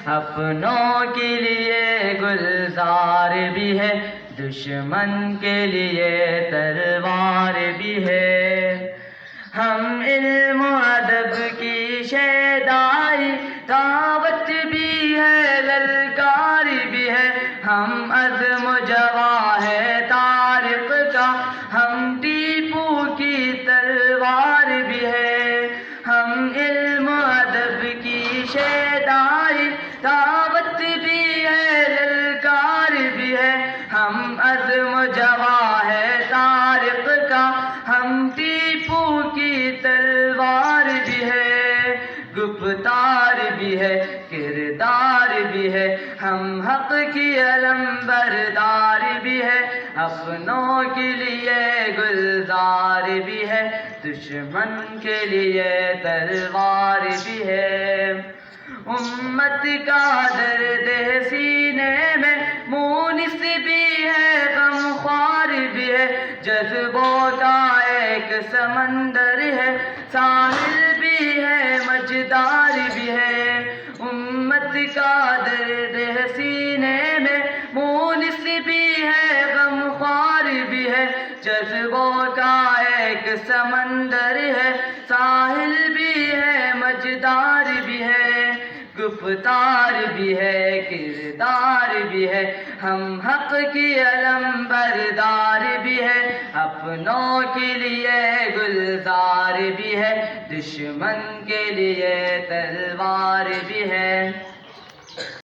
اپنوں کے لیے گلزار بھی ہے، دشمن کے لیے تلوار بھی ہے۔ ہم علم و ادب کی شیدائی دعوت بھی ہے، للکار بھی ہے۔ ہم عزم و جواہ طارق کا، ہم ٹیپو کی تلوار بھی ہے۔ ہم علم و ادب کی شیدائی دعوت بھی ہے، للکار بھی ہے۔ ہم عزم و جواہ طارق کا، ہم ٹیپو کی تلوار بھی ہے۔ گفتار بھی ہے، کردار بھی ہے، ہم حق کی علم بردار بھی ہے۔ اپنوں کے لیے گلزار بھی ہے، دشمن کے لیے تلوار بھی ہے۔ امت کا درد ہے سینے میں، مونس بھی ہے، غمخوار بھی ہے۔ جذبوں کا ایک سمندر ہے، ساحل بھی ہے، مجدار بھی ہے۔ امت کا درد ہے سینے میں، مونس بھی ہے، غمخوار بھی ہے۔ جذبوں کا ایک سمندر ہے، ساحل بھی ہے، مجدار بھی ہے۔ گفتار بھی ہے، کردار بھی ہے، ہم حق کی علم بردار بھی ہے۔ اپنوں کے لیے گلزار بھی ہے، دشمن کے لیے تلوار بھی ہے۔